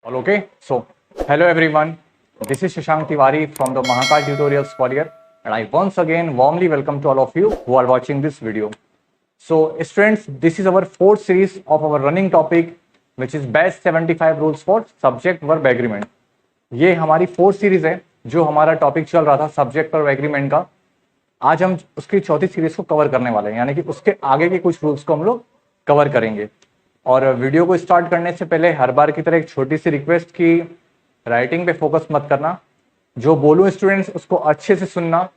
All okay. So, hello everyone. This is Shashank Tiwari from the Mahakal Tutorials Warrior, and I once again warmly welcome to all of you who are watching this video. So, students, this is our fourth series of our running topic, which is best 75 rules for subject verb agreement. ये हमारी fourth series है जो हमारा topic चल रहा था subject verb agreement का. आज हम उसकी चौथी सीरीज को कवर करने वाले हैं, यानी कि उसके आगे के कुछ रूल्स को हम लोग कवर करेंगे. और वीडियो को स्टार्ट करने से पहले हर बार की तरह एक छोटी सी रिक्वेस्ट की राइटिंग पे फोकस मत करना. जो बोलूं स्टूडेंट्स उसको अच्छे से सुनना.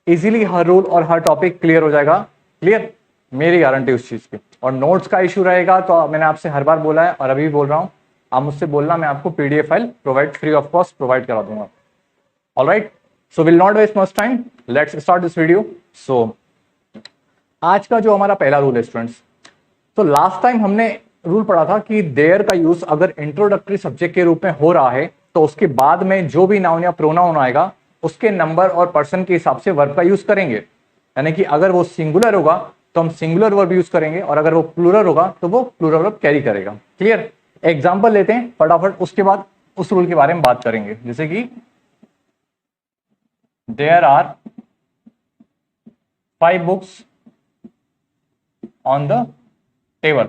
इजीली हर रूल और हर टॉपिक क्लियर हो जाएगा. क्लियर, मेरी गारंटी उस चीज की. और नोट्स का इशू रहेगा तो मैंने आपसे हर बार बोला है और अभी भी बोल रहा हूँ, आप मुझसे बोलना, मैं आपको PDF file provide free of cost provide करा दूंगा. Alright, so will not waste much time, let's start this video. So आज का जो हमारा पहला रूल है स्टूडेंट्स, तो लास्ट टाइम हमने रूल पढ़ा था कि देयर का यूज अगर इंट्रोडक्टरी सब्जेक्ट के रूप में हो रहा है तो उसके बाद में जो भी नाउन या प्रोनाउन आएगा उसके नंबर और पर्सन के हिसाब से वर्ब का यूज करेंगे. यानी कि अगर वो सिंगुलर होगा तो हम सिंगुलर वर्ब यूज करेंगे और अगर वो प्लूरल होगा तो वो प्लूरल वर्ब कैरी करेगा. क्लियर, एग्जाम्पल लेते हैं फटाफट, उसके बाद उस रूल के बारे में बात करेंगे. जैसे कि there are 5 books on the table.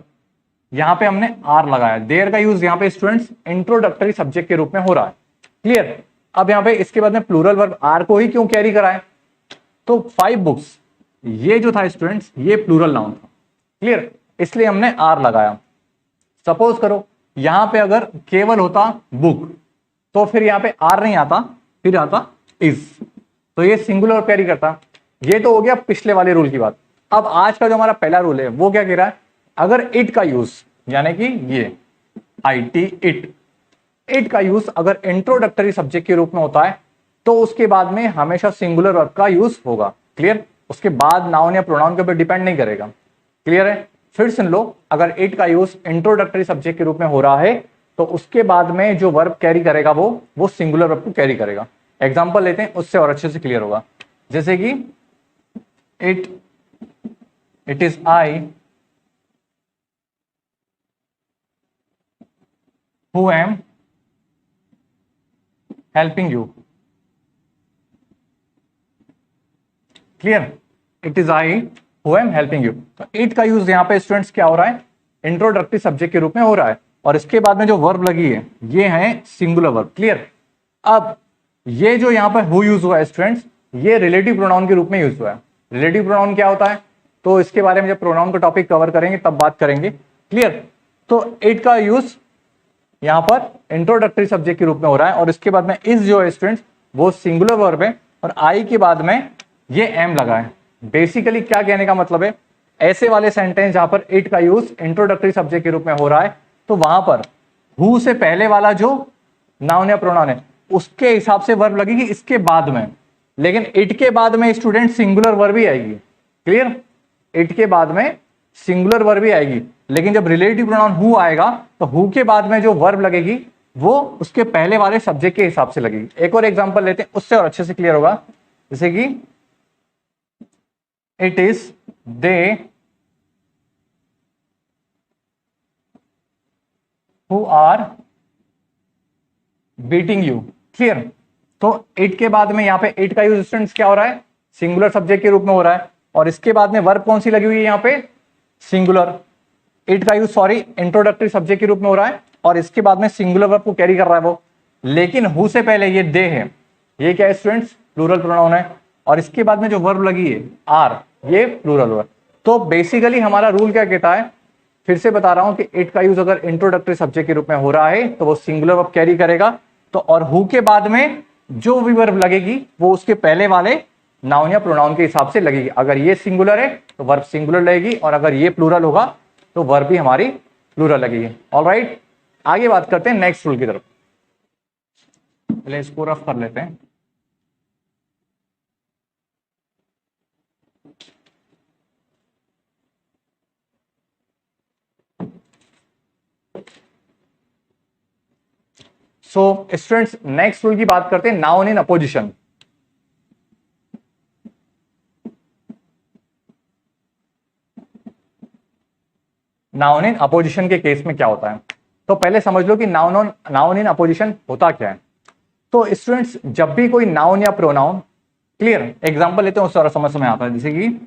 यहां पे हमने आर लगाया. देयर का यूज यहां पे स्टूडेंट्स इंट्रोडक्टरी सब्जेक्ट के रूप में हो रहा है. क्लियर, अब यहां पे इसके बाद में प्लूरल वर्ब आर को ही क्यों कैरी कराए, तो 5 बुक्स ये जो था स्टूडेंट्स ये प्लूरल नाउन था. क्लियर, इसलिए हमने आर लगाया. सपोज करो यहां पे अगर केवल होता बुक तो फिर यहां पे आर नहीं आता, फिर आता इज, तो ये सिंगुलर कैरी करता. ये तो हो गया पिछले वाले रूल की बात. अब आज का जो हमारा पहला रूल है वो क्या कह रहा है, अगर इट का यूज यानी कि ये IT इट का यूज अगर इंट्रोडक्टरी सब्जेक्ट के रूप में होता है तो उसके बाद में हमेशा सिंगुलर वर्ब का यूज होगा. क्लियर, उसके बाद नाउन या प्रोनाउन के ऊपर डिपेंड नहीं करेगा. क्लियर है, फिर सुन लो, अगर इट का यूज इंट्रोडक्टरी सब्जेक्ट के रूप में हो रहा है तो उसके बाद में जो वर्ब कैरी करेगा वो सिंगुलर वर्ब को कैरी करेगा. एग्जाम्पल लेते हैं, उससे और अच्छे से क्लियर होगा. जैसे कि it is I who am helping you. Clear, it is I who am helping you. तो इट का यूज यहां पे स्टूडेंट्स क्या हो रहा है, इंट्रोडक्टरी सब्जेक्ट के रूप में हो रहा है और इसके बाद में जो वर्ब लगी है ये है सिंगुलर वर्ब. क्लियर, अब ये जो यहां पर हु यूज हुआ है स्टूडेंट्स ये रिलेटिव प्रोनाउन के रूप में यूज हुआ है. रिलेटिव प्रोनाउन क्या होता है तो इसके बारे में जब प्रोनाउन का टॉपिक कवर करेंगे तब बात करेंगे. क्लियर, तो इट का यूज यहां पर इंट्रोडक्टरी सब्जेक्ट के रूप में हो रहा है और इसके बाद में इज जो है स्टूडेंट्स वो सिंगुलर वर्ब है और आई के बाद में ये एम लगा है. बेसिकली क्या कहने का मतलब है, ऐसे वाले सेंटेंस जहां पर इट का यूज इंट्रोडक्टरी सब्जेक्ट के रूप में हो रहा है तो वहां पर हु से पहले वाला जो नाउन या प्रोनाउन है उसके हिसाब से वर्ब लगेगी इसके बाद में, लेकिन इट के बाद में स्टूडेंट सिंगुलर वर्ब ही आएगी. क्लियर, इट के बाद में सिंगुलर वर्ब ही आएगी, लेकिन जब रिलेटिव प्रोनाउन हु आएगा तो हु के बाद में जो वर्ब लगेगी वो उसके पहले वाले सब्जेक्ट के हिसाब से लगेगी. एक और एग्जांपल लेते हैं, उससे और अच्छे से क्लियर होगा. जैसे कि it is they who are beating you. Clear, तो इट के बाद में यहां पे इट का यूज स्टूडेंट्स क्या हो रहा है, सिंगुलर सब्जेक्ट के रूप में हो रहा है और इसके बाद में वर्ब कौन सी लगी हुई है यहां पे, सिंगुलर. इट का यूज इंट्रोडक्टरी सब्जेक्ट के रूप में हो रहा है और इसके बाद में सिंगुलर वर्ब को कैरी कर रहा है वो, लेकिन हु से पहले ये दे है, ये क्या है स्टूडेंट्स, प्लूरल प्रोनाउन है और इसके बाद में जो वर्ब लगी है आर ये प्लूरल वर्ब. तो बेसिकली हमारा रूल क्या कहता है, फिर से बता रहा हूं कि इट का यूज अगर इंट्रोडक्टरी सब्जेक्ट के रूप में हो रहा है तो वो सिंगुलर वर्ब कैरी करेगा, तो और हु के बाद में जो भी वर्ब लगेगी वो उसके पहले वाले नाउन या प्रोनाउन के हिसाब से लगेगी. अगर ये सिंगुलर है तो वर्ब सिंगुलर लगेगी और अगर ये प्लूरल होगा तो वर्ब भी हमारी प्लूरल लगेगी. ऑलराइट, आगे बात करते हैं नेक्स्ट रूल की तरफ. पहले इसको रफ कर लेते हैं. सो स्टूडेंट्स नेक्स्ट रूल की बात करते हैं, noun in opposition. Noun in opposition के केस में क्या होता है, तो पहले समझ लो कि नाउन इन अपोजिशन होता क्या है। तो स्टूडेंट्स, जब भी कोई नाउन या प्रोनाउन, क्लियर, एग्जांपल लेते हैं, उस तरह समझ में आता है। जैसे कि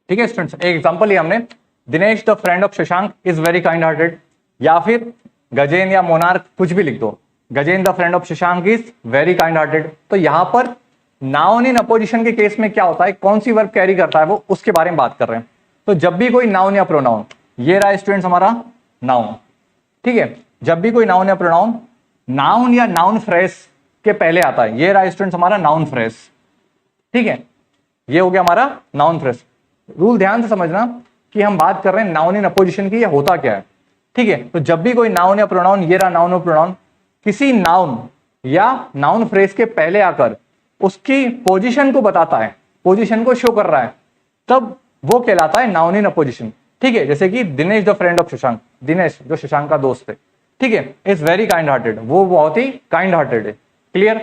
ठीक है स्टूडेंट्स, एक एग्जांपल लिया हमने, Dinesh the friend of Shashank is very kind hearted, या फिर गजेन या मोनार्क, कुछ भी लिख दो, Gajen the friend of Shashank is very kind hearted. तो यहां पर नाउन इन अपोजिशन के केस में क्या होता है, कौन सी वर्ब कैरी करता है वो, उसके बारे में बात कर रहे हैं। तो जब भी कोई नाउन या प्रोनाउन, ये रहा स्टूडेंट्स हमारा नाउन, ठीक है, जब भी कोई नाउन या प्रोनाउन नाउन या नाउन फ्रेज के पहले आता है, ये रहा स्टूडेंट्स हमारा नाउन फ्रेज, ठीक है, ये हो गया हमारा नाउन फ्रेज। रूल ध्यान से समझना कि हम बात कर रहे हैं नाउन इन अपोजिशन की, ये होता क्या है, ठीक है। तो जब भी कोई नाउन या प्रोनाउन, ये रहा नाउन और प्रोनाउन, किसी नाउन या नाउन फ्रेज के पहले आकर उसकी पोजीशन को बताता है, पोजीशन को शो कर रहा है, तब वो कहलाता है नाउन इन अपोजिशन, ठीक है। जैसे कि Dinesh the friend of Shashank, Dinesh जो शशांक का दोस्त है, ठीक है, इज वेरी काइंड हार्टेड, वो बहुत ही काइंड हार्टेड है, क्लियर।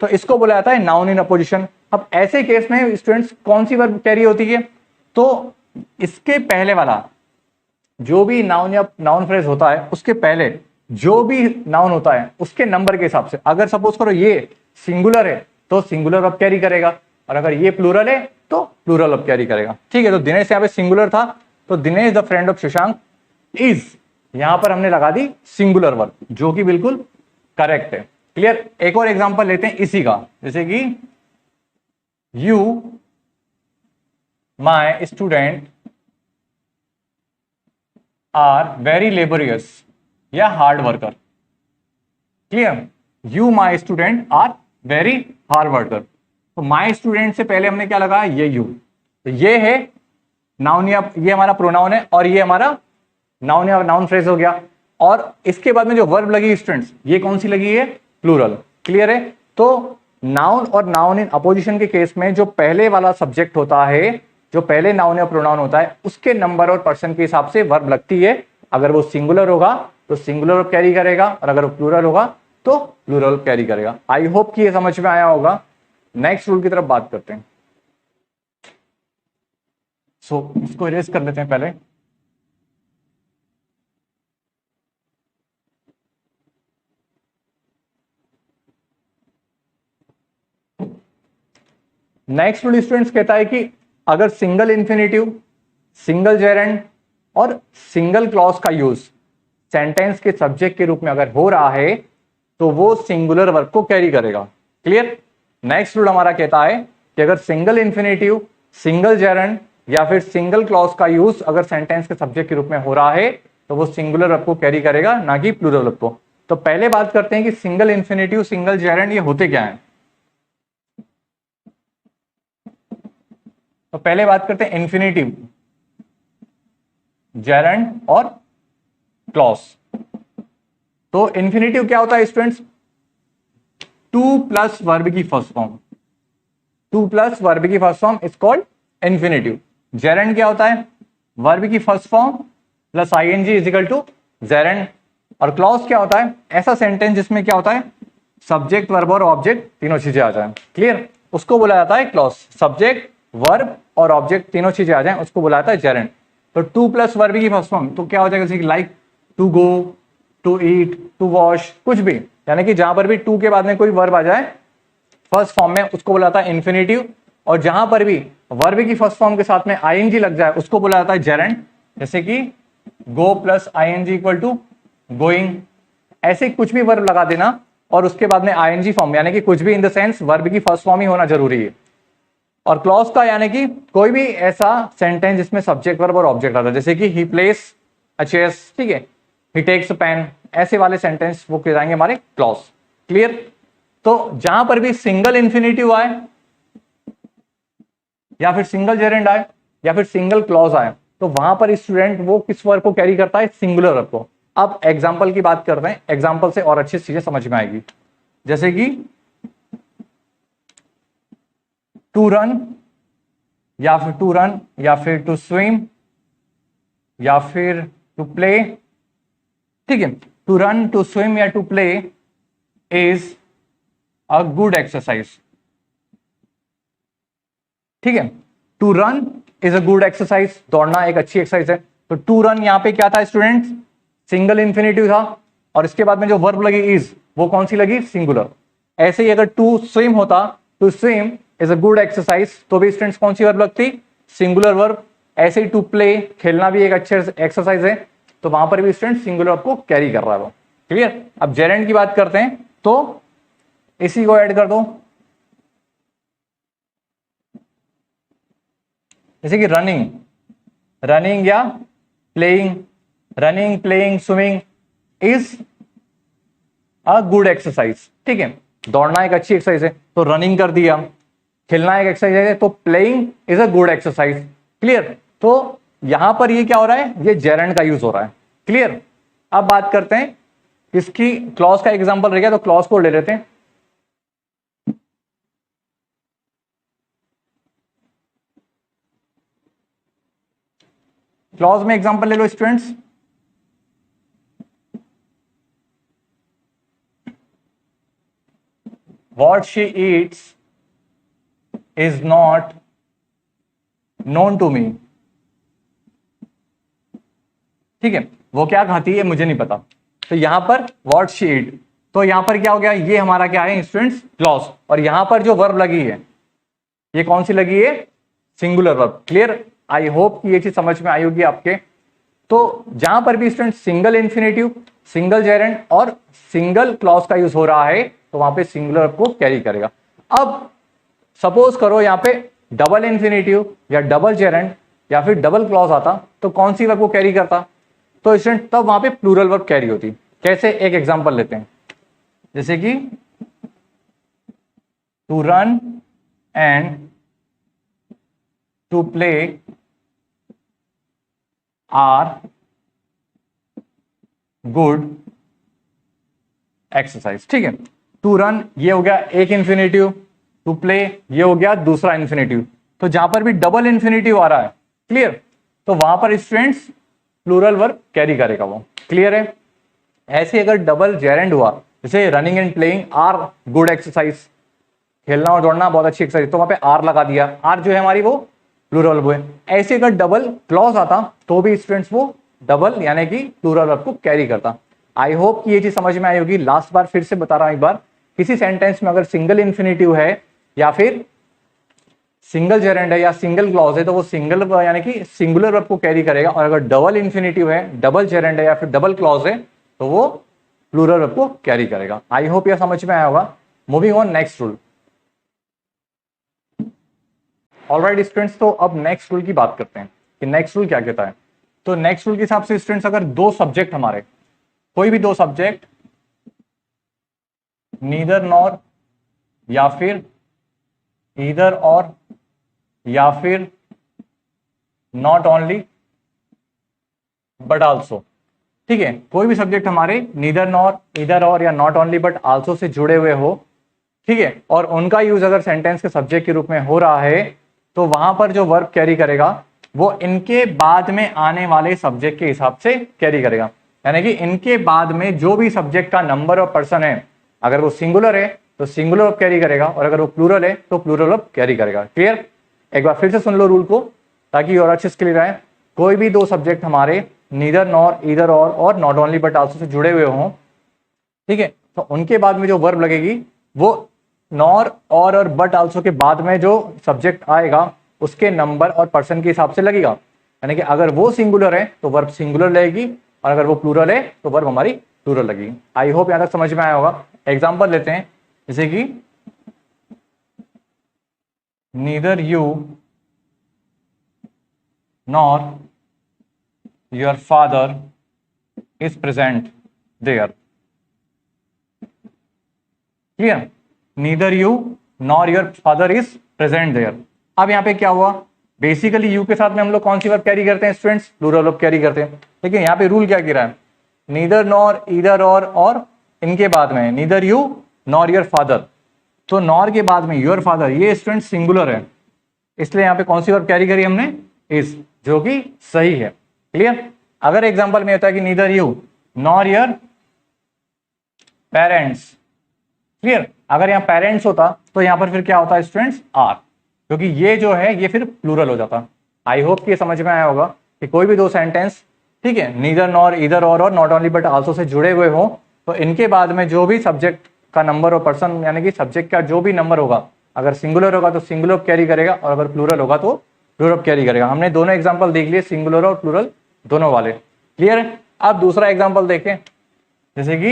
तो इसको बोला जाता है नाउन इन अपोजिशन। अब ऐसे केस में स्टूडेंट्स कौन सी वर्ब कैरी होती है, तो इसके पहले वाला जो भी नाउन या नाउन फ्रेज होता है, उसके पहले जो भी नाउन होता है उसके नंबर के हिसाब से, अगर सपोज करो ये सिंगुलर है तो सिंगुलर वर्ब कैरी करेगा, और अगर ये प्लूरल है तो प्लूरल वर्ब कैरी करेगा, ठीक है। तो दिनेश यहाँ पे सिंगुलर था, तो Dinesh the friend of Shashank is, यहां पर हमने लगा दी सिंगुलर वर्ब, जो कि बिल्कुल करेक्ट है, क्लियर। एक और एग्जांपल लेते हैं इसी का, जैसे कि you my student are very laborious या hard worker, clear, you my student are very hard worker. तो माई स्टूडेंट से पहले हमने क्या लगाया, ये यू, तो ये है नाउन या ये हमारा प्रोनाउन है, और ये हमारा नाउन या नाउन फ्रेज हो गया, और इसके बाद में जो वर्ब लगी स्टूडेंट्स, ये कौन सी लगी है, प्लूरल, क्लियर है। तो नाउन और नाउन इन अपोजिशन के केस में जो पहले वाला सब्जेक्ट होता है, जो पहले नाउन या प्रोनाउन होता है, उसके नंबर और पर्सन के हिसाब से वर्ब लगती है। अगर वो सिंगुलर होगा तो सिंगुलर वर्ब कैरी करेगा, और अगर वो प्लूरल होगा तो प्लूरल वर्ब कैरी करेगा। आई होप कि ये समझ में आया होगा। नेक्स्ट रूल की तरफ बात करते हैं। सो इसको इरेज कर लेते हैं पहले। नेक्स्ट रूल स्टूडेंट्स कहता है कि अगर सिंगल इंफिनिटिव, सिंगल जेरेंड और सिंगल क्लॉज का यूज सेंटेंस के सब्जेक्ट के रूप में अगर हो रहा है, तो वो सिंगुलर वर्ब को कैरी करेगा, क्लियर। नेक्स्ट रूल हमारा कहता है कि अगर सिंगल इंफिनिटिव, सिंगल जेरेंड या फिर सिंगल क्लॉज का यूज अगर सेंटेंस के सब्जेक्ट के रूप में हो रहा है, तो वो सिंगुलर वर्ब को कैरी करेगा, ना कि प्लूरल वर्ब को। तो पहले बात करते हैं कि सिंगल इंफिनिटिव, सिंगल जेरेंड ये होते क्या है। तो पहले बात करते हैं इंफिनिटिव, जेरेंड और क्लॉज। तो इंफिनिटिव क्या होता है स्टूडेंट्स, टू प्लस वर्ब की first form, to plus verb की first form is called infinitive. Gerund क्या होता है, वर्ब की first form plus ING is equal to gerund. और क्लॉज क्या होता है, ऐसा सेंटेंस जिसमें क्या होता है, सब्जेक्ट वर्ब और ऑब्जेक्ट तीनों चीजें आ जाए, क्लियर, उसको बोला जाता है क्लॉज। सब्जेक्ट वर्ब और ऑब्जेक्ट तीनों चीजें आ जाए, उसको बोला जाता है जेरेंड। तो टू प्लस वर्ब की फर्स्ट फॉर्म तो क्या हो जाएगा, जैसे like to go, to eat, to wash, कुछ भी, यानी कि जहां पर भी टू के बाद में कोई वर्ब आ जाए फर्स्ट फॉर्म में, उसको बोला जाता है इंफिनिटिव। और जहां पर भी वर्ब की फर्स्ट फॉर्म के साथ में आईएनजी लग जाए, उसको बोला जाता है जेरेंड। जैसे कि go plus ING equal to going, ऐसे कुछ भी वर्ब लगा देना और उसके बाद में आईएनजी फॉर्म, यानी कि कुछ भी इन द सेंस वर्ब की फर्स्ट फॉर्म ही होना जरूरी है। और क्लॉज का यानी कि कोई भी ऐसा सेंटेंस जिसमें सब्जेक्ट वर्ब और ऑब्जेक्ट आता है, जैसे कि ही प्लेस अ चेस, ठीक है, ही टेक्स अ पेन, ऐसे वाले सेंटेंस वो कहलाएंगे हमारे क्लॉज, क्लियर। तो जहां पर भी सिंगल इंफिनिटिव आए या फिर सिंगल जेरेंड आए या फिर सिंगल क्लॉज आए, तो वहां पर स्टूडेंट वो किस वर्ब को कैरी करता है, सिंगुलर वर्ब को। अब एग्जाम्पल की बात करते हैं, एग्जाम्पल से और अच्छी चीजें समझ में आएगी। जैसे कि टू रन या फिर टू स्विम या फिर टू प्ले, ठीक है। टू रन, टू स्विम या to play is a good exercise, ठीक है। To run is a good exercise, दौड़ना एक अच्छी एक्सरसाइज है। तो टू रन यहां पे क्या था स्टूडेंट्स, सिंगल इंफिनिटिव था, और इसके बाद में जो वर्ब लगी इज, वो कौन सी लगी, सिंगुलर। ऐसे ही अगर टू स्विम होता, to swim is a good exercise, तो भी स्टूडेंट्स कौन सी वर्ब लगती, सिंगुलर वर्ब। ऐसे ही टू प्ले, खेलना भी एक अच्छे एक्सरसाइज है, तो वहां पर भी स्टूडेंट सिंगुलर वर्ब को कैरी कर रहा है वो। क्लियर। अब जेरेंड की बात करते हैं, तो इसी को ऐड कर दो, जैसे कि रनिंग, रनिंग या playing, running, playing, swimming is a good exercise, ठीक है। दौड़ना एक अच्छी एक्सरसाइज है, तो रनिंग कर दिया। खेलना एक एक्सरसाइज है, तो playing is a good exercise. Clear. तो यहां पर ये क्या हो रहा है, ये जेरेंड का यूज हो रहा है। क्लियर। अब बात करते हैं इसकी क्लॉज का एग्जांपल रह गया, तो क्लॉज को ले लेते हैं। क्लॉज में एग्जांपल ले लो students, what she eats is not known to me, ठीक है। वो क्या खाती है मुझे नहीं पता, तो यहां पर what she eat, तो यहां पर क्या हो गया, ये हमारा क्या है स्टूडेंट्स, क्लॉज। और यहां पर जो वर्ब लगी है, ये कौन सी लगी है, singular verb. Clear. I hope कि ये चीज समझ में आई होगी आपके। तो जहां पर भी student single infinitive, single gerund और सिंगल क्लॉज का यूज हो रहा है, तो वहां पे सिंगुलर वर्ब को कैरी करेगा। अब सपोज करो यहां पे डबल इंफिनिटिव या डबल जेरेंड या फिर डबल क्लॉज आता, तो कौन सी वर्ब को कैरी करता, तो स्टूडेंट तब वहां पे प्लूरल वर्ब कैरी होती। कैसे, एक एग्जांपल लेते हैं, जैसे कि to run and to play are good exercise, ठीक है। टू रन ये हो गया एक इंफिनिटिव, टू प्ले ये हो गया दूसरा इंफिनिटिव। तो जहां पर भी डबल इंफिनिटिव आ रहा है, क्लियर, तो वहां पर स्टूडेंट्स प्लूरल वर्ब कैरी करेगा वो। क्लियर है। ऐसे अगर डबल जेरेंड हुआ, जैसे running and playing are good exercise, खेलना और दौड़ना बहुत अच्छी एक्सरसाइज, तो वहां पे आर लगा दिया, आर जो है हमारी वो प्लूरल वर्ब है। ऐसे अगर डबल क्लॉज आता, तो भी स्टूडेंट्स वो डबल यानी कि प्लूरल वर्ब को कैरी करता। आई होप कि ये चीज समझ में आई होगी। लास्ट बार फिर से बता रहा हूं एक बार, किसी सेंटेंस में अगर सिंगल इंफिनिटिव है या फिर सिंगल जेरेंड है या सिंगल क्लॉज है, तो वो सिंगल यानी कि सिंगुलर वर्ब को कैरी करेगा। और अगर डबल इंफिनिटिव है, डबल जेरेंड है या फिर डबल क्लॉज है, तो वो प्लूरल वर्ब को कैरी करेगा। आई होप यह समझ में आया होगा। Moving on next rule. Alright students, तो अब नेक्स्ट रूल की बात करते हैं कि नेक्स्ट रूल क्या कहता है। तो नेक्स्ट रूल के हिसाब से स्टूडेंट्स, अगर दो सब्जेक्ट हमारे, कोई भी दो सब्जेक्ट नीदर नॉर या फिर ईदर और या फिर नॉट ओनली बट आल्सो, ठीक है, कोई भी सब्जेक्ट हमारे नीदर नॉर, ईदर और या not only but also say जुड़े हुए हो, ठीक है, और उनका यूज अगर सेंटेंस के सब्जेक्ट के रूप में हो रहा है, तो वहां पर जो वर्ब कैरी करेगा वो इनके बाद में आने वाले सब्जेक्ट के हिसाब से कैरी करेगा। यानी कि इनके बाद में जो भी सब्जेक्ट का नंबर और पर्सन है, अगर वो सिंगुलर है तो सिंगुलर वर्ब कैरी करेगा, और अगर वो प्लूरल है तो प्लूरल वर्ब कैरी करेगा। क्लियर। एक बार फिर से सुन लो रूल को, ताकि और अच्छे से क्लियर आए। कोई भी दो सब्जेक्ट हमारे नीदर नॉर, ईदर और not only but also say जुड़े हुए हों, ठीक है, तो उनके बाद में जो वर्ब लगेगी वो नॉर और बट आल्सो के बाद में जो सब्जेक्ट आएगा उसके नंबर और पर्सन के हिसाब से लगेगा। यानी कि अगर वो सिंगुलर है तो वर्ब सिंगुलर लगेगी, और अगर वो प्लूरल है तो वर्ब हमारी प्लूरल लगेगी। आई होप यहां तक समझ में आया होगा। एग्जांपल लेते हैं, जैसे कि neither you nor your father is present there. Clear. Neither you nor your father is present there. अब यहां पे क्या हुआ, बेसिकली यू के साथ में हम लोग कौन सी वर्ब कैरी करते हैं स्टूडेंट्स, प्लूरल वर्ब कैरी करते हैं। लेकिन यहाँ पे रूल क्या कह रहा है, नीदर नॉर ईदर और इनके बाद में neither you nor your father, तो नॉर के बाद में योर फादर, ये स्टूडेंट सिंगुलर है, इसलिए यहां पे कौन सी वर्ब कैरी करी हमने, इज, जो कि सही है। क्लियर। अगर एग्जांपल में होता है कि neither you nor your parents, clear, अगर यहां पेरेंट्स होता तो यहां पर फिर क्या होता है स्टूडेंट्स, आर, क्योंकि ये जो है ये फिर प्लूरल हो जाता। आई होप कि ये समझ में आया होगा कि कोई भी दो सेंटेंस, ठीक है, नीदर नॉर ईदर और not only but also say जुड़े हुए हो, तो इनके बाद में जो भी सब्जेक्ट का नंबर और पर्सन यानी कि सब्जेक्ट का जो भी नंबर होगा, अगर सिंगुलर होगा तो सिंगुलर कैरी करेगा और अगर प्लूरल होगा तो प्लूरल कैरी करेगा। हमने दोनों एग्जांपल देख लिए, सिंगुलर और प्लूरल दोनों वाले। क्लियर है। अब दूसरा एग्जांपल देखें, जैसे कि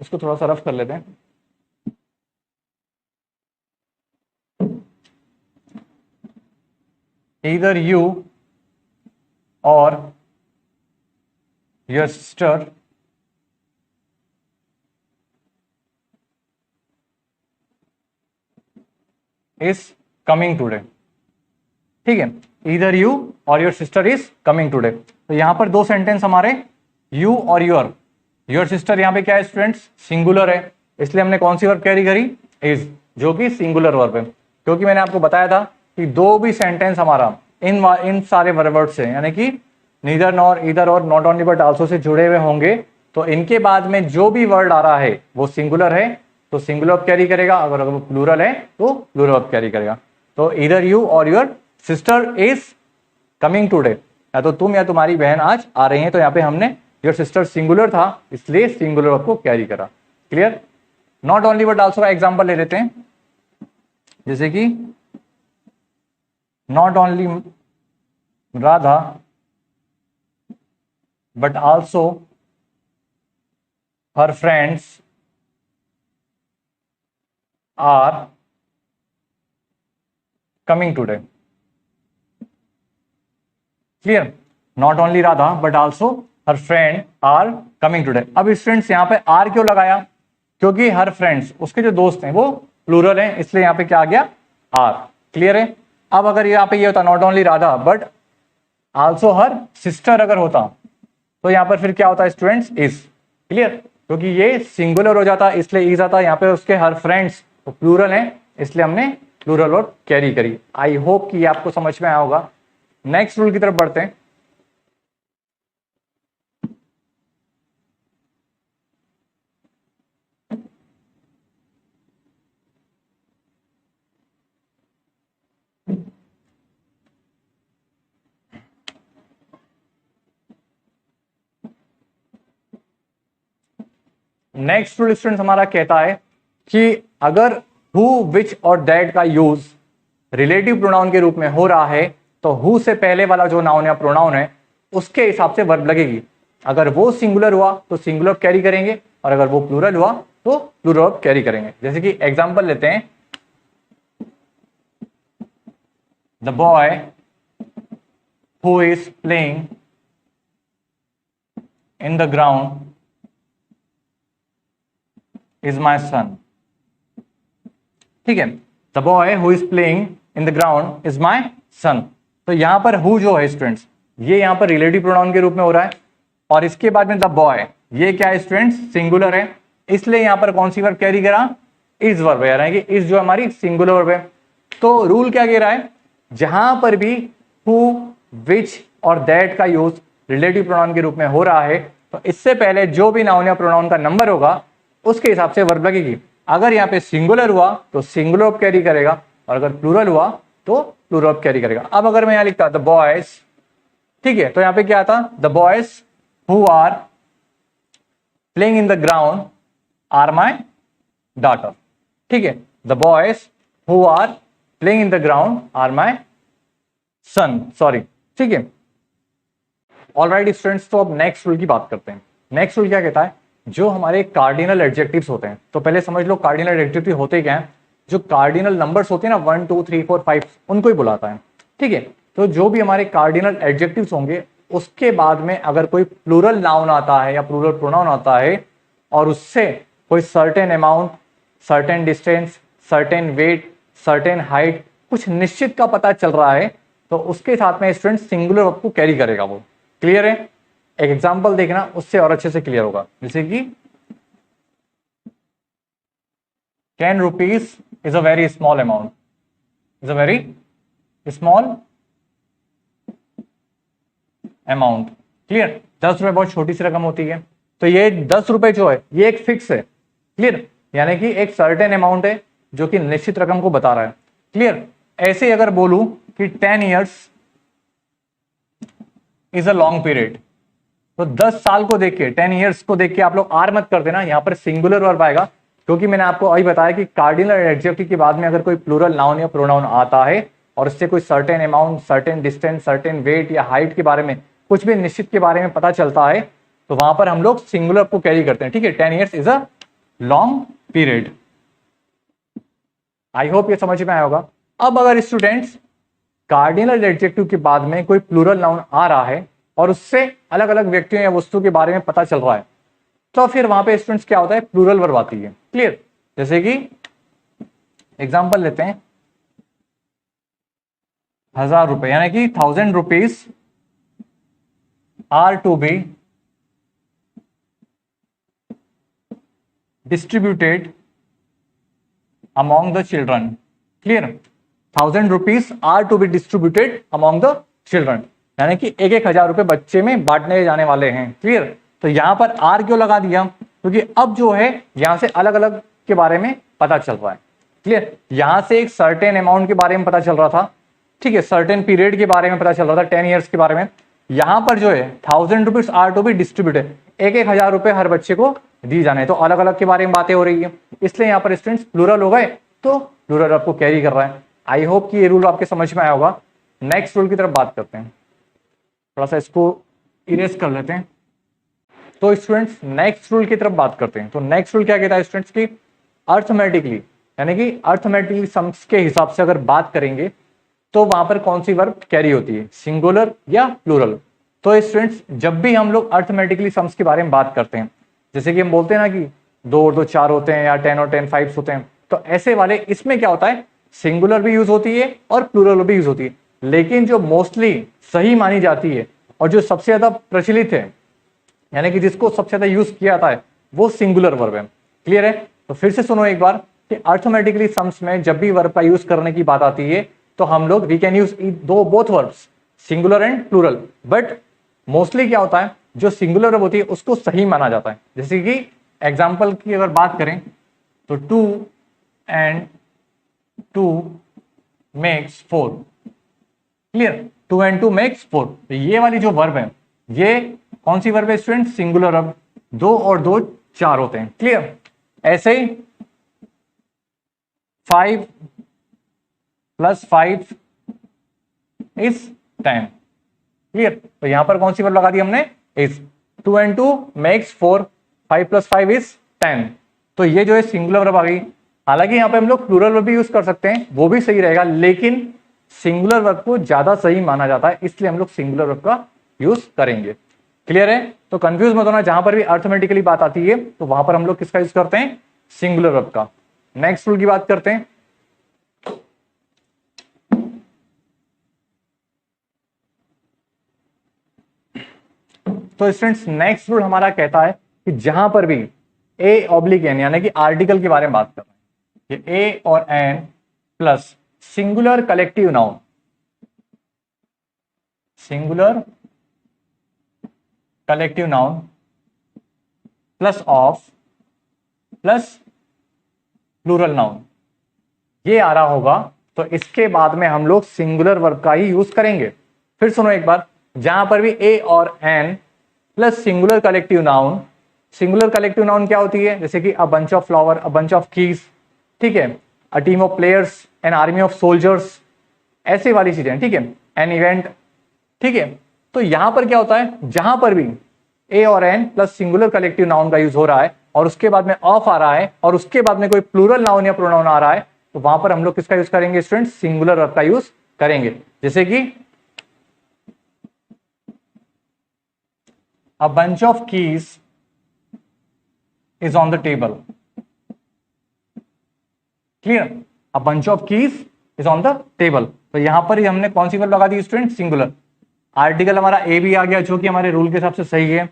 इसको थोड़ा सा रफ कर लेते हैं। Either you or your sister is coming today, ठीक है, either you और your sister is coming today। तो यहां पर दो सेंटेंस हमारे you और your sister, यहां पे क्या है स्टूडेंट्स, सिंगुलर है, इसलिए हमने कौन सी वर्ब कैरी करी, is, जो कि सिंगुलर वर्ब है। क्योंकि मैंने आपको बताया था कि दो भी सेंटेंस हमारा इन सारे वर्ड से यानी कि नीदर नॉर ईदर और not only but also say जुड़े हुए होंगे, तो इनके बाद में जो भी वर्ड आ रहा है वो सिंगुलर है तो सिंगुलर कैरी करेगा, अगर वो प्लूरल है तो प्लूरल कैरी करेगा। तो ईदर यू और your sister is coming today, या तो तुम या तुम्हारी बहन आज आ रही है, तो यहाँ पे हमने योर सिस्टर सिंगुलर था इसलिए सिंगुलर को कैरी करा। Clear. Not only but also का एग्जांपल ले लेते हैं, जैसे कि not only Radha but also her friends are coming today। Clear। not only Radha but also her friend are coming today। अब स्टूडेंट्स यहाँ पे आर क्यों लगाया, क्योंकि हर फ्रेंड्स उसके जो दोस्त हैं वो प्लूरल हैं, इसलिए यहाँ पे क्या आ गया, आर। क्लियर है। अब अगर यहाँ पे ये होता not only Radha but also her sister अगर होता, तो यहाँ पर फिर क्या होता है स्टूडेंट्स, इज। क्लियर। क्योंकि ये सिंगुलर हो जाता इसलिए इज आता, यहाँ पे उसके हर फ्रेंड्स तो प्लूरल हैं इसलिए हमने प्लूरल वर्ब कैरी करी। आई होप कि ये आपको समझ में आया होगा। नेक्स्ट रूल की तरफ बढ़ते हैं। नेक्स्ट रूल स्टूडेंट्स हमारा कहता है कि अगर हु, विच और दैट का यूज रिलेटिव प्रोनाउन के रूप में हो रहा है तो हु से पहले वाला जो नाउन या प्रोनाउन है उसके हिसाब से वर्ब लगेगी। अगर वो सिंगुलर हुआ तो सिंगुलर कैरी करेंगे और अगर वो प्लूरल हुआ तो प्लूरल वर्ब कैरी करेंगे। जैसे कि एग्जांपल लेते हैं, the boy who is playing in the ground is my son। ठीक है, the boy who is playing in the ground is my son। तो यहां पर who जो है स्टूडेंट्स ये यहां पर रिलेटिव प्रोनाउन के रूप में हो रहा है और इसके बाद में the boy ये क्या है स्टूडेंट्स, सिंगुलर है, इसलिए यहां पर कौन सी वर्ब कैरी करा, is वर्ब है, यानी कि is जो हमारी सिंगुलर वर्ब है। तो रूल क्या कह रहा है, जहां पर भी who, which और that का यूज रिलेटिव प्रोनाउन के रूप में हो रहा है तो इससे पहले जो भी नाउन या प्रोनाउन का नंबर होगा उसके हिसाब से वर्ब लगेगी। अगर यहाँ पे सिंगुलर हुआ तो सिंगुलर वर्ब कैरी करेगा और अगर प्लूरल हुआ तो प्लूरल वर्ब कैरी करेगा। अब अगर मैं यहाँ लिखता द बॉयज, ठीक है, तो यहाँ पे क्या आता, the boys who are playing in the ground are my daughter. ठीक है, the boys who are playing in the ground are my son, sorry. ठीक है, ऑलराइट स्टूडेंट्स, तो अब नेक्स्ट रूल की बात करते हैं। नेक्स्ट रूल क्या कहता है, जो हमारे कार्डिनल एडजेक्टिव्स होते हैं, तो पहले समझ लो कार्डिनल एडजेक्टिव होते क्या हैं, जो कार्डिनल नंबर्स होते हैं ना 1 2 3 4 5 उनको ही बुलाता है। ठीक है, तो जो भी हमारे कार्डिनल एडजेक्टिव्स होंगे उसके बाद में अगर कोई प्लूरल नाउन आता है या प्लूरल प्रोनाउन आता है और उससे कोई certain amount, certain distance, certain weight, certain height, कुछ निश्चित का पता चल रहा है तो उसके साथ में स्टूडेंट सिंगुलर वर्ब को कैरी करेगा वो। क्लियर है। एक एग्जांपल देखना, उससे और अच्छे से क्लियर होगा। जैसे कि 10 rupees is a very small amount, is a very small amount. Clear, 10 रुपए बहुत छोटी सी रकम होती है। तो ये 10 रुपए जो है ये एक फिक्स है। क्लियर, यानी कि एक सर्टेन अमाउंट है जो कि निश्चित रकम को बता रहा है। क्लियर, ऐसे ही अगर बोलूं कि 10 years is a long period, तो 10 साल को देख के, 10 ईयर्स को देख के आप लोग आर मत कर देना, यहां पर सिंगुलर वर्ब आएगा, क्योंकि मैंने आपको अभी बताया कि कार्डिनल एडजेक्टिव के बाद में अगर कोई प्लूरल नाउन या प्रोनाउन आता है और इससे कोई certain amount, certain distance, certain weight या हाइट के बारे में, कुछ भी निश्चित के बारे में पता चलता है, तो वहां पर हम लोग सिंगुलर को कैरी करते हैं। ठीक है, 10 years is a long period. I hope ये समझ में आया होगा। अब अगर स्टूडेंट्स कार्डिनल एडजेक्टिव के बाद में कोई प्लूरल नाउन आ रहा है और उससे अलग अलग व्यक्तियों या वस्तु के बारे में पता चल रहा है, तो फिर वहां पे स्टूडेंट्स क्या होता है, प्लूरल वर्ब आती है। क्लियर, जैसे कि एग्जांपल लेते हैं, 1000 रुपए, यानी कि 1000 rupees are to be distributed among the children. Clear, 1000 rupees are to be distributed among the children, यानी कि एक 1000 रुपए बच्चे में बांटने जाने वाले हैं। क्लियर, तो यहां पर आर क्यों लगा दिया, क्योंकि अब जो है यहां से अलग अलग के बारे में पता चल रहा है। क्लियर, यहां से एक सर्टेन अमाउंट के बारे में पता चल रहा था, ठीक है, सर्टेन पीरियड के बारे में पता चल रहा था, 10 ईयर्स के बारे में। यहां पर जो है 1000 rupees are to be distributed, एक 1000 रुपए हर बच्चे को दी जाने, तो अलग अलग के बारे में बातें हो रही है, इसलिए यहाँ पर स्टूडेंट्स प्लूरल हो गए, तो प्लूरल आपको कैरी कर रहा है। आई होप कि ये रूल आपके समझ में आया होगा। नेक्स्ट रूल की तरफ बात करते हैं, थोड़ा सा इसको इरेज कर लेते हैं। तो स्टूडेंट्स नेक्स्ट रूल की तरफ बात करते हैं। तो नेक्स्ट रूल क्या कहता है स्टूडेंट्स की, अर्थमेटिकली, यानी कि अर्थमेटिकली सम्स के हिसाब से अगर बात करेंगे तो वहां पर कौन सी वर्ब कैरी होती है, सिंगुलर या प्लूरल। तो स्टूडेंट्स जब भी हम लोग अर्थमेटिकली सम्स के बारे में बात करते हैं, जैसे कि हम बोलते हैं ना कि 2 और 2 4 होते हैं, या 10 और 10 5 होते हैं, तो ऐसे वाले इसमें क्या होता है, सिंगुलर भी यूज होती है और प्लूरल भी यूज होती है, लेकिन जो मोस्टली सही मानी जाती है और जो सबसे ज्यादा प्रचलित है, यानी कि जिसको सबसे ज्यादा यूज किया जाता है, वो सिंगुलर वर्ब है। क्लियर है, तो फिर से सुनो एक बार कि अर्थमेटिकली सम्स में जब भी वर्ब का यूज करने की बात आती है तो हम लोग we can use both verbs, singular and plural, but mostly क्या होता है, जो सिंगुलर वर्ब होती है उसको सही माना जाता है। जैसे कि एग्जाम्पल की अगर बात करें तो 2 and 2 makes 4। Clear, 2 and 2 makes 4, तो ये वाली जो वर्ब है ये कौन सी वर्ब है स्टूडेंट, सिंगुलर वर्ब, 2 और 2 4 होते हैं। क्लियर, ऐसे ही 5 + 5 is 10। क्लियर, तो यहां पर कौन सी वर्ब लगा दी हमने, इज। 2 and 2 makes 4, 5 + 5 is 10, तो ये जो है सिंगुलर वर्ब आ गई। हालांकि यहाँ पे हम लोग प्लूरल वर्ब भी यूज कर सकते हैं, वो भी सही रहेगा, लेकिन सिंगुलर वर्ब को ज्यादा सही माना जाता है, इसलिए हम लोग सिंगुलर वर्ब का यूज करेंगे। क्लियर है, तो कंफ्यूज मत होना, जहां पर भी अर्थमेटिकली बात आती है तो वहां पर हम लोग किसका यूज करते हैं, सिंगुलर वर्ब का। नेक्स्ट रूल की बात करते हैं। तो स्टूडेंट्स नेक्स्ट रूल हमारा कहता है कि जहां पर भी ए ऑब्लिक एन, यानी कि आर्टिकल के बारे में बात कर रहे हैं, ये ए और an plus singular collective noun, singular collective noun plus of plus plural noun, ये आ रहा होगा, तो इसके बाद में हम लोग सिंगुलर वर्ब का ही यूज करेंगे। फिर सुनो एक बार, जहां पर भी ए और an plus singular collective noun, singular collective noun क्या होती है, जैसे कि a bunch of flower, a bunch of keys, ठीक है, a team of players, an army of soldiers, ऐसे वाली चीजें, ठीक है, एन इवेंट, ठीक है। तो यहां पर क्या होता है, जहां पर भी ए और an plus singular collective noun का यूज हो रहा है और उसके बाद में ऑफ आ रहा है और उसके बाद में कोई प्लूरल नाउन या प्रोनाउन आ रहा है, तो वहां पर हम लोग किसका यूज करेंगे स्टूडेंट्स, सिंगुलर वर्ब का यूज करेंगे। जैसे कि a bunch of keys is on the table. Clear, a bunch of keys is on the table, तो यहां पर ही हमने कौन सी वर्ब लगा दी स्टूडेंट, सिंगुलर। आर्टिकल हमारा ए भी आ गया जो कि हमारे रूल के हिसाब से सही है।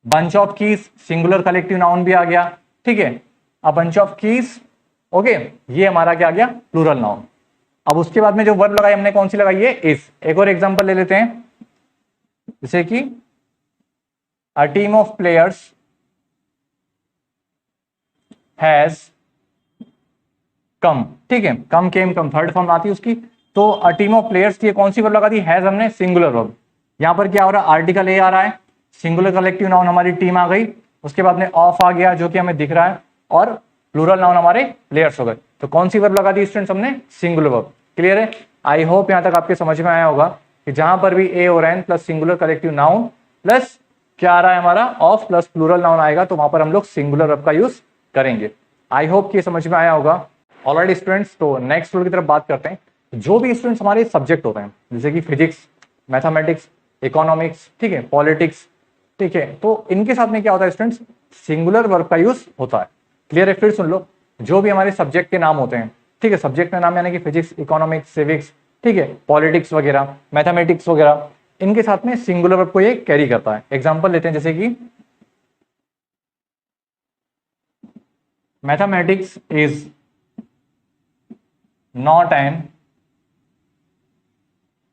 Bunch of keys singular collective noun भी आ गया, ठीक है। अब बंच ऑफ कीज, ओके, ये हमारा क्या आ गया, प्लूरल नाउन। अब उसके बाद में जो वर्ब लगाई हमने कौन सी लगाई है, इज। एक और एग्जांपल ले लेते हैं, जैसे कि अ team of players has come, ठीक है, कम केम कम थर्ड फॉर्म आती है उसकी। तो अ टीम ऑफ प्लेयर्स की कौन सी वर्ब लगा दी, हैज हमने सिंगुलर वर्ब। यहां पर क्या हो रहा है, आर्टिकल ए आ रहा है, सिंगुलर कलेक्टिव नाउन हमारी टीम आ गई, उसके बाद में ऑफ आ गया जो कि हमें दिख रहा है, और प्लूरल नाउन हमारे प्लेयर्स हो गए। तो कौन सी वर्ब लगा दी स्टूडेंट्स हमने, सिंगुलर वर्ब। क्लियर है? आई होप यहां तक आपके समझ में आया होगा कि जहां पर भी ए और an plus singular collective noun plus क्या आ रहा है हमारा, ऑफ प्लस प्लूरल नाउन आएगा, तो वहां पर हम लोग सिंगुलर वर्ब का यूज करेंगे। आई होप कि समझ में आया होगा। ऑलराइट स्टूडेंट्स, तो नेक्स्ट रूल की तरफ बात करते हैं। जो भी स्टूडेंट्स हमारे सब्जेक्ट होते हैं, जैसे कि फिजिक्स, मैथमेटिक्स, इकोनॉमिक्स, ठीक है, पॉलिटिक्स, ठीक है, तो इनके साथ में क्या होता है स्टूडेंट्स, सिंगुलर वर्ब का यूज होता है। क्लियर है? फिर सुन लो, जो भी हमारे सब्जेक्ट के नाम होते हैं, ठीक है, सब्जेक्ट का नाम यानी कि फिजिक्स, इकोनॉमिक्स, सिविक्स, ठीक है, पॉलिटिक्स वगैरह, मैथमेटिक्स वगैरह, इनके साथ में सिंगुलर वर्ब को ये कैरी करता है। एग्जाम्पल लेते हैं, जैसे कि mathematics is not an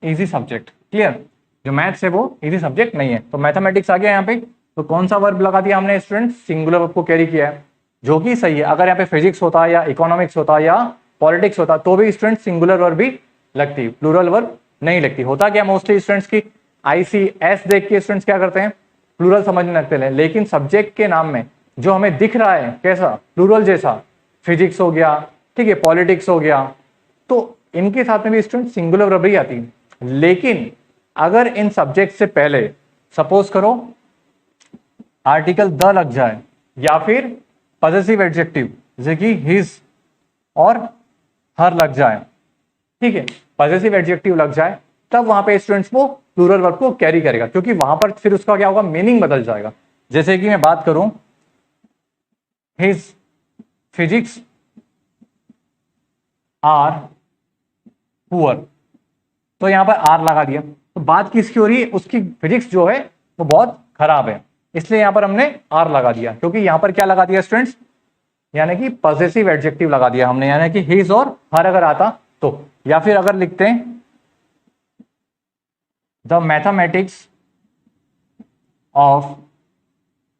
easy subject. Clear? जो मैथ्स है वो इजी सब्जेक्ट नहीं है, तो मैथमेटिक्स आ गया यहाँ पे, तो कौन सा वर्ब लगा दिया हमने स्टूडेंट, सिंगुलर वर्ब को कैरी किया है, जो कि सही है। अगर यहाँ पे फिजिक्स होता या इकोनॉमिक्स होता या पॉलिटिक्स होता तो भी स्टूडेंट सिंगुलर वर्ब भी लगती, प्लूरल वर्ब नहीं लगती। होता क्या मोस्टली स्टूडेंट्स की ICS देख के स्टूडेंट्स क्या करते हैं, प्लूरल समझने लगते हैं, लेकिन सब्जेक्ट के नाम में जो हमें दिख रहा है कैसा, प्लूरल जैसा, फिजिक्स हो गया, ठीक है, पॉलिटिक्स हो गया, तो इनके साथ में भी स्टूडेंट सिंगुलर वर्ब ही आती है। लेकिन अगर इन सब्जेक्ट से पहले सपोज करो आर्टिकल द लग जाए या फिर पॉजेसिव एडजेक्टिव जैसे कि हिज और हर लग जाए, ठीक है, पॉजेसिव एडजेक्टिव लग जाए, तब वहां पे स्टूडेंट्स वो प्लूरल वर्ब को कैरी करेगा, क्योंकि वहां पर फिर उसका क्या होगा, मीनिंग बदल जाएगा। जैसे कि मैं बात करूं, हिज फिजिक्स आर पुअर, तो यहां पर आर लगा दिया, तो बात किसकी हो रही है, उसकी फिजिक्स जो है वो बहुत खराब है, इसलिए यहां पर हमने आर लगा दिया। क्योंकि यहां पर क्या लगा दिया स्टूडेंट्स, यानी कि पॉजेसिव एडजेक्टिव लगा दिया हमने, यानी कि हिज और हर अगर आता तो। या फिर अगर लिखते हैं the mathematics of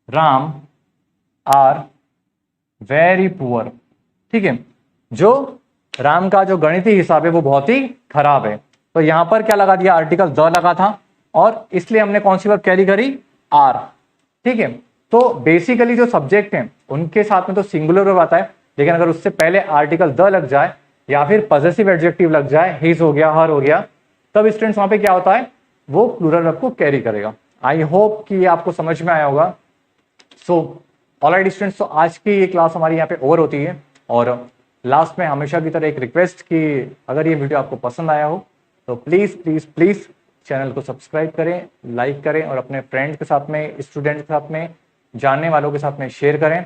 Ram are very poor, ठीक है, जो राम का जो गणितीय हिसाब है वो बहुत ही खराब है, तो यहां पर क्या लगा दिया, आर्टिकल द लगा था, और इसलिए हमने कौन सी वर्ब कैरी करी, आर, ठीक है। तो बेसिकली जो सब्जेक्ट हैं उनके साथ में तो सिंगुलर वर्ब आता है, लेकिन अगर उससे पहले आर्टिकल द लग जाए या फिर पॉजेसिव एडजेक्टिव लग जाए, हिज हो गया, हर हो गया, तब स्टूडेंट्स वहां पे क्या होता है, वो प्लूरल वर्ब को कैरी करेगा। आई होप कि ये आपको समझ में आया होगा। सो ऑलराइट स्टूडेंट्स, तो आज की ये क्लास हमारी यहाँ पे ओवर होती है, और लास्ट में हमेशा की तरह एक रिक्वेस्ट कि अगर ये वीडियो आपको पसंद आया हो तो प्लीज़ प्लीज़ प्लीज़ चैनल को सब्सक्राइब करें, लाइक करें, और अपने फ्रेंड्स के साथ में, स्टूडेंट के साथ में, जानने वालों के साथ में शेयर करें।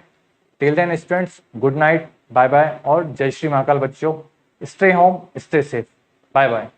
Till then students, good night, bye bye, और जय श्री महाकाल बच्चों, stay home, stay safe, bye bye.